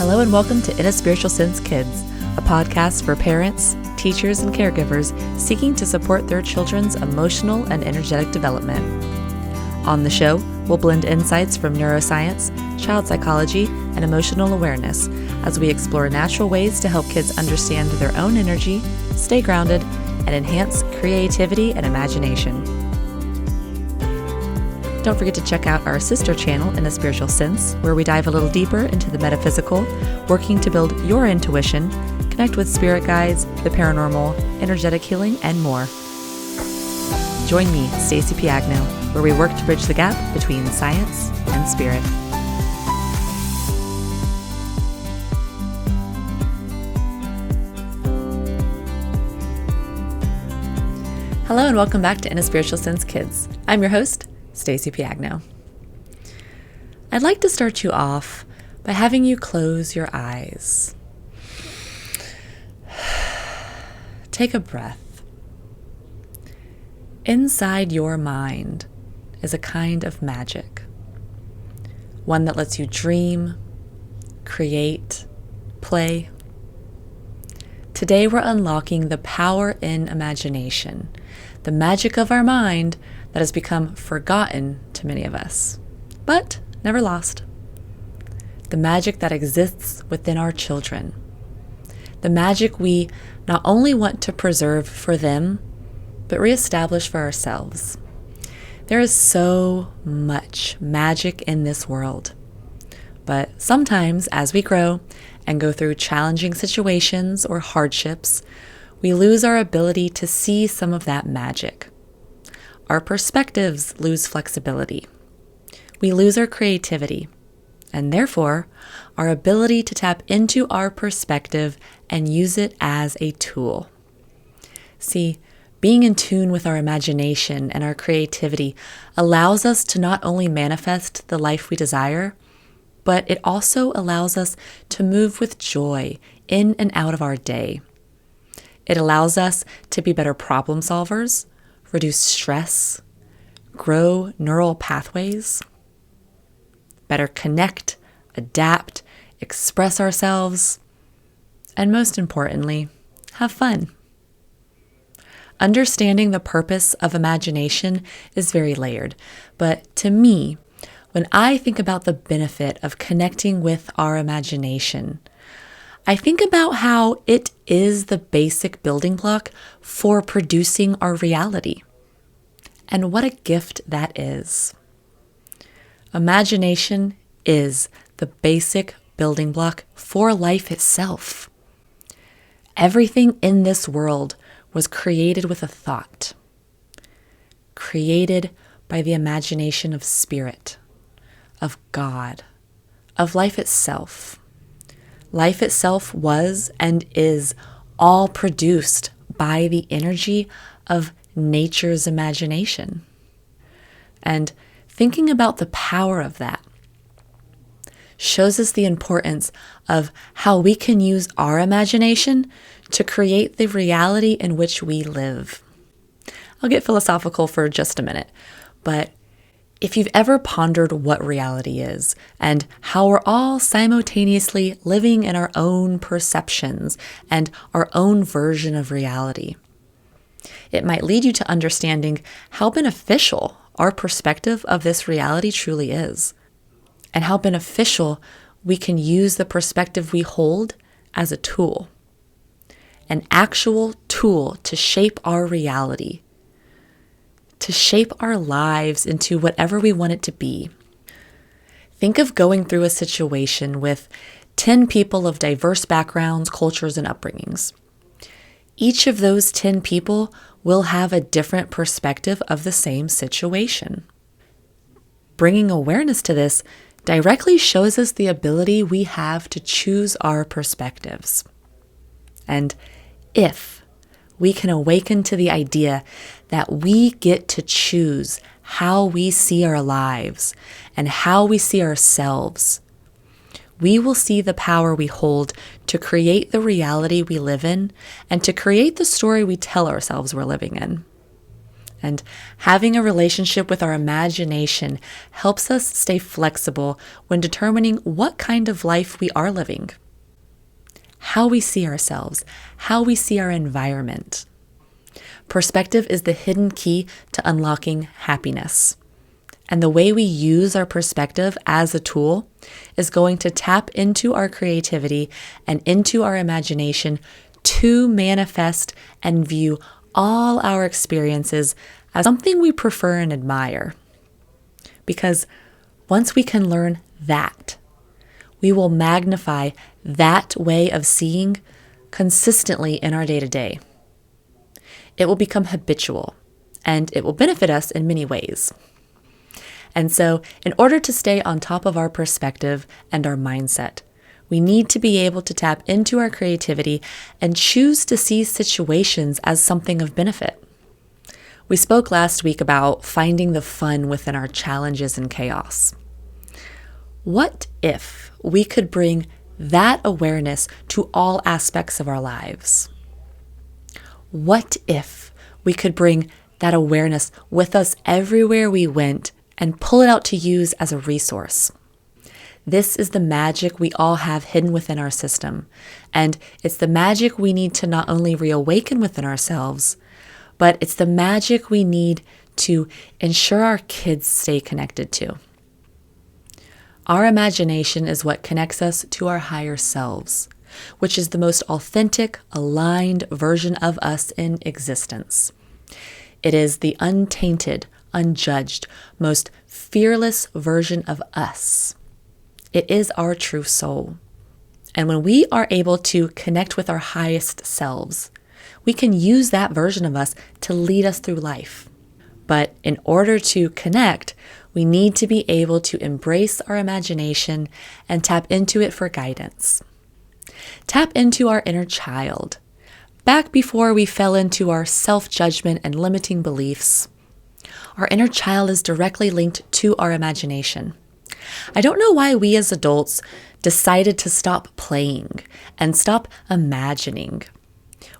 Hello and welcome to In a Spiritual Sense Kids, a podcast for parents, teachers, and caregivers seeking to support their children's emotional and energetic development. On the show, we'll blend insights from neuroscience, child psychology, and emotional awareness as we explore natural ways to help kids understand their own energy, stay grounded, and enhance creativity and imagination. Don't forget to check out our sister channel, In a Spiritual Sense, where we dive a little deeper into the metaphysical, working to build your intuition, connect with spirit guides, the paranormal, energetic healing, and more. Join me, Stacey Piagno, where we work to bridge the gap between science and spirit. Hello and welcome back to In a Spiritual Sense Kids. I'm your host, Stacey Piagno. I'd like to start you off by having you close your eyes. Take a breath. Inside your mind is a kind of magic, one that lets you dream, create, play. Today we're unlocking the power in imagination, the magic of our mind that has become forgotten to many of us, but never lost. The magic that exists within our children. The magic we not only want to preserve for them, but reestablish for ourselves. There is so much magic in this world. But sometimes as we grow and go through challenging situations or hardships, we lose our ability to see some of that magic. Our perspectives lose flexibility. We lose our creativity, and therefore our ability to tap into our perspective and use it as a tool. See, being in tune with our imagination and our creativity allows us to not only manifest the life we desire, but it also allows us to move with joy in and out of our day. It allows us to be better problem solvers, reduce stress, grow neural pathways, better connect, adapt, express ourselves, and most importantly, have fun. Understanding the purpose of imagination is very layered, but to me, when I think about the benefit of connecting with our imagination, I think about how it is the basic building block for producing our reality. And what a gift that is. Imagination is the basic building block for life itself. Everything in this world was created with a thought, created by the imagination of spirit, of God, of life itself. Life itself was and is all produced by the energy of nature's imagination. And thinking about the power of that shows us the importance of how we can use our imagination to create the reality in which we live. I'll get philosophical for just a minute, but if you've ever pondered what reality is and how we're all simultaneously living in our own perceptions and our own version of reality, it might lead you to understanding how beneficial our perspective of this reality truly is, and how beneficial we can use the perspective we hold as a tool, an actual tool to shape our reality, to shape our lives into whatever we want it to be. Think of going through a situation with 10 people of diverse backgrounds, cultures, and upbringings. Each of those 10 people will have a different perspective of the same situation. Bringing awareness to this directly shows us the ability we have to choose our perspectives. And if we can awaken to the idea that we get to choose how we see our lives and how we see ourselves, we will see the power we hold to create the reality we live in and to create the story we tell ourselves we're living in. And having a relationship with our imagination helps us stay flexible when determining what kind of life we are living, how we see ourselves, how we see our environment. Perspective is the hidden key to unlocking happiness. And the way we use our perspective as a tool is going to tap into our creativity and into our imagination to manifest and view all our experiences as something we prefer and admire. Because once we can learn that, we will magnify that way of seeing consistently in our day-to-day. It will become habitual, and it will benefit us in many ways. And so, in order to stay on top of our perspective and our mindset, we need to be able to tap into our creativity and choose to see situations as something of benefit. We spoke last week about finding the fun within our challenges and chaos. What if we could bring that awareness to all aspects of our lives? What if we could bring that awareness with us everywhere we went and pull it out to use as a resource? This is the magic we all have hidden within our system, and it's the magic we need to not only reawaken within ourselves, but it's the magic we need to ensure our kids stay connected to. Our imagination is what connects us to our higher selves, which is the most authentic, aligned version of us in existence. It is the untainted, unjudged, most fearless version of us. It is our true soul. And when we are able to connect with our highest selves, we can use that version of us to lead us through life. But in order to connect, we need to be able to embrace our imagination and tap into it for guidance. Tap into our inner child, back before we fell into our self-judgment and limiting beliefs. Our inner child is directly linked to our imagination. I don't know why we as adults decided to stop playing and stop imagining.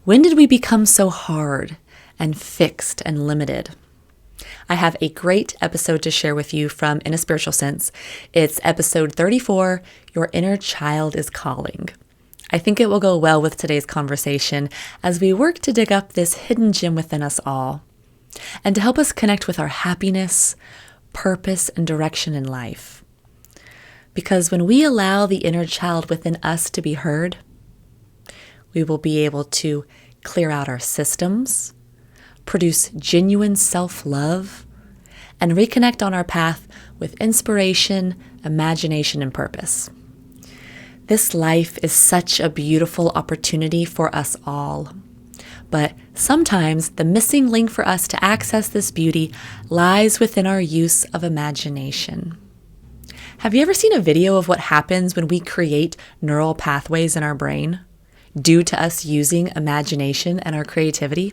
When did we become so hard and fixed and limited? I have a great episode to share with you from In a Spiritual Sense. It's episode 34, Your Inner Child is Calling. I think it will go well with today's conversation as we work to dig up this hidden gem within us all, and to help us connect with our happiness, purpose, and direction in life. Because when we allow the inner child within us to be heard, we will be able to clear out our systems, produce genuine self-love, and reconnect on our path with inspiration, imagination, and purpose. This life is such a beautiful opportunity for us all. But sometimes the missing link for us to access this beauty lies within our use of imagination. Have you ever seen a video of what happens when we create neural pathways in our brain due to us using imagination and our creativity?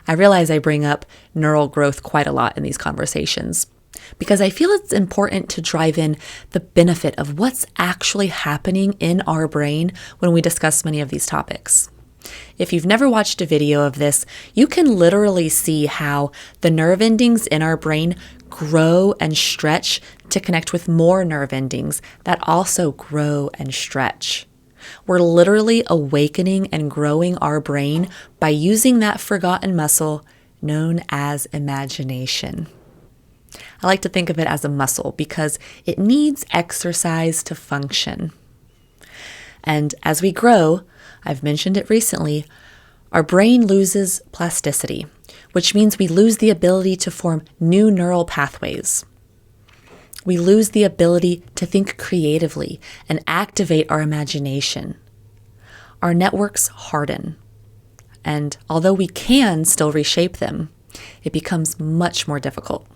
I realize I bring up neural growth quite a lot in these conversations because I feel it's important to drive in the benefit of what's actually happening in our brain when we discuss many of these topics. If you've never watched a video of this, you can literally see how the nerve endings in our brain grow and stretch to connect with more nerve endings that also grow and stretch. We're literally awakening and growing our brain by using that forgotten muscle known as imagination. I like to think of it as a muscle because it needs exercise to function. And as we grow, I've mentioned it recently, our brain loses plasticity, which means we lose the ability to form new neural pathways. We lose the ability to think creatively and activate our imagination. Our networks harden, and although we can still reshape them, it becomes much more difficult.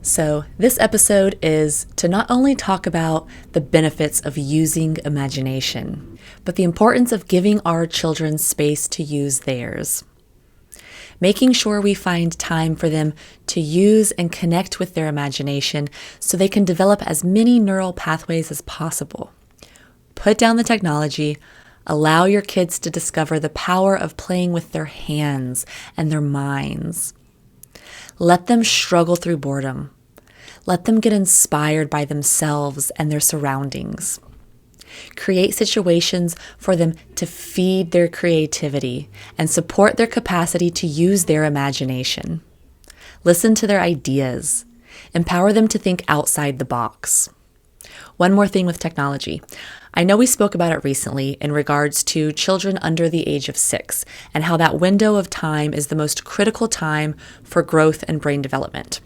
So this episode is to not only talk about the benefits of using imagination, but the importance of giving our children space to use theirs. Making sure we find time for them to use and connect with their imagination so they can develop as many neural pathways as possible. Put down the technology, allow your kids to discover the power of playing with their hands and their minds. Let them struggle through boredom. Let them get inspired by themselves and their surroundings. Create situations for them to feed their creativity and support their capacity to use their imagination. Listen to their ideas. Empower them to think outside the box. One more thing with technology. I know we spoke about it recently in regards to children under the age of 6 and how that window of time is the most critical time for growth and brain development.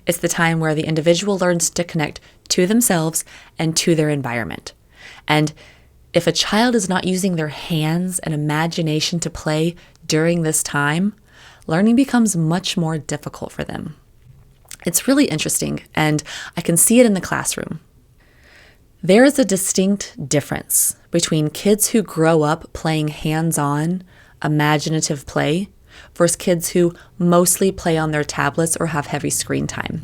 It's the time where the individual learns to connect to themselves and to their environment. And if a child is not using their hands and imagination to play during this time, learning becomes much more difficult for them. It's really interesting, and I can see it in the classroom. There is a distinct difference between kids who grow up playing hands-on, imaginative play versus kids who mostly play on their tablets or have heavy screen time.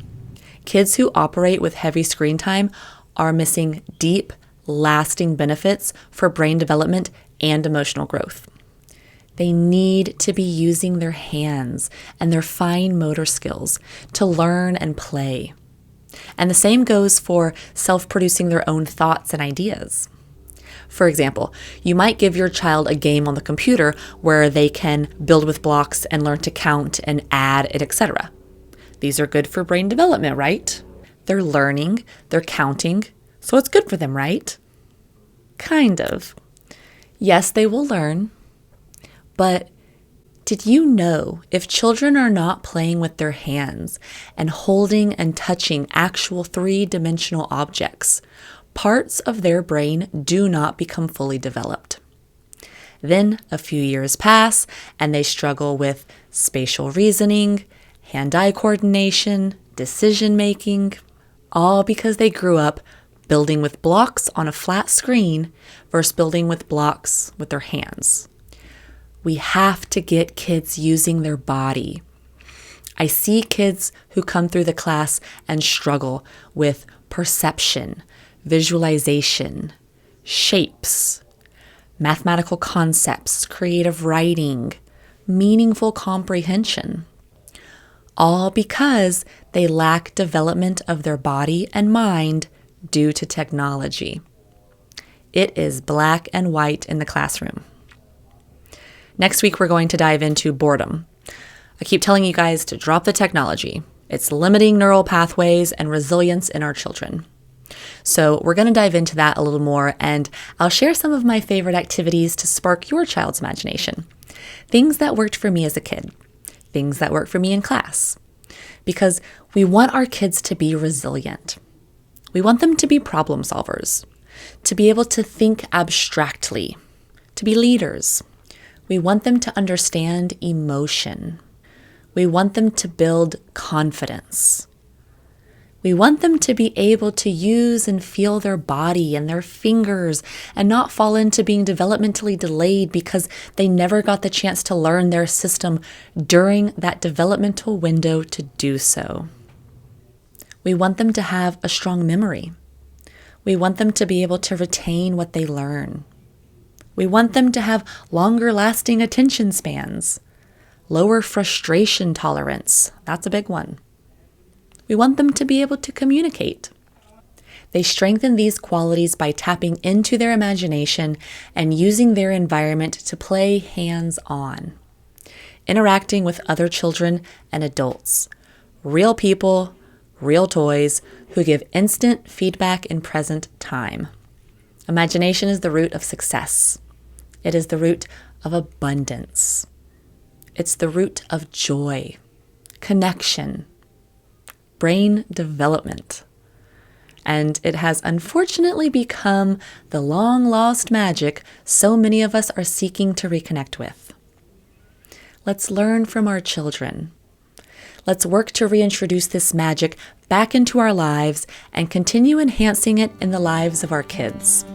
Kids who operate with heavy screen time are missing deep, lasting benefits for brain development and emotional growth. They need to be using their hands and their fine motor skills to learn and play. And the same goes for self-producing their own thoughts and ideas. For example, you might give your child a game on the computer where they can build with blocks and learn to count and add, etc. These are good for brain development, right? They're learning, they're counting, so it's good for them, right? Kind of. Yes, they will learn, but did you know if children are not playing with their hands and holding and touching actual three-dimensional objects, parts of their brain do not become fully developed? Then a few years pass and they struggle with spatial reasoning, hand-eye coordination, decision-making, all because they grew up building with blocks on a flat screen versus building with blocks with their hands. We have to get kids using their body. I see kids who come through the class and struggle with perception, visualization, shapes, mathematical concepts, creative writing, meaningful comprehension, all because they lack development of their body and mind due to technology. It is black and white in the classroom. Next week, we're going to dive into boredom. I keep telling you guys to drop the technology. It's limiting neural pathways and resilience in our children. So we're going to dive into that a little more, and I'll share some of my favorite activities to spark your child's imagination. Things that worked for me as a kid. Things that worked for me in class. Because we want our kids to be resilient. We want them to be problem solvers, to be able to think abstractly, to be leaders. We want them to understand emotion. We want them to build confidence. We want them to be able to use and feel their body and their fingers and not fall into being developmentally delayed because they never got the chance to learn their system during that developmental window to do so. We want them to have a strong memory. We want them to be able to retain what they learn. We want them to have longer lasting attention spans, lower frustration tolerance. That's a big one. We want them to be able to communicate. They strengthen these qualities by tapping into their imagination and using their environment to play hands-on, interacting with other children and adults, real people, real toys who give instant feedback in present time. Imagination is the root of success. It is the root of abundance. It's the root of joy, connection, brain development. And it has unfortunately become the long-lost magic so many of us are seeking to reconnect with. Let's learn from our children. Let's work to reintroduce this magic back into our lives and continue enhancing it in the lives of our kids.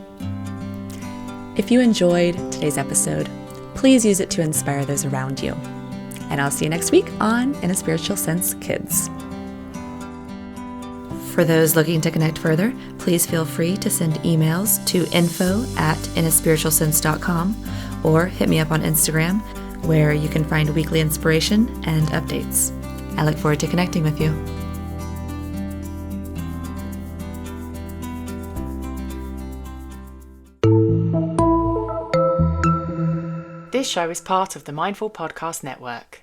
If you enjoyed today's episode, please use it to inspire those around you. And I'll see you next week on In a Spiritual Sense Kids. For those looking to connect further, please feel free to send emails to info@inaspiritualsense.com or hit me up on Instagram, where you can find weekly inspiration and updates. I look forward to connecting with you. This show is part of the Mindful Podcast Network.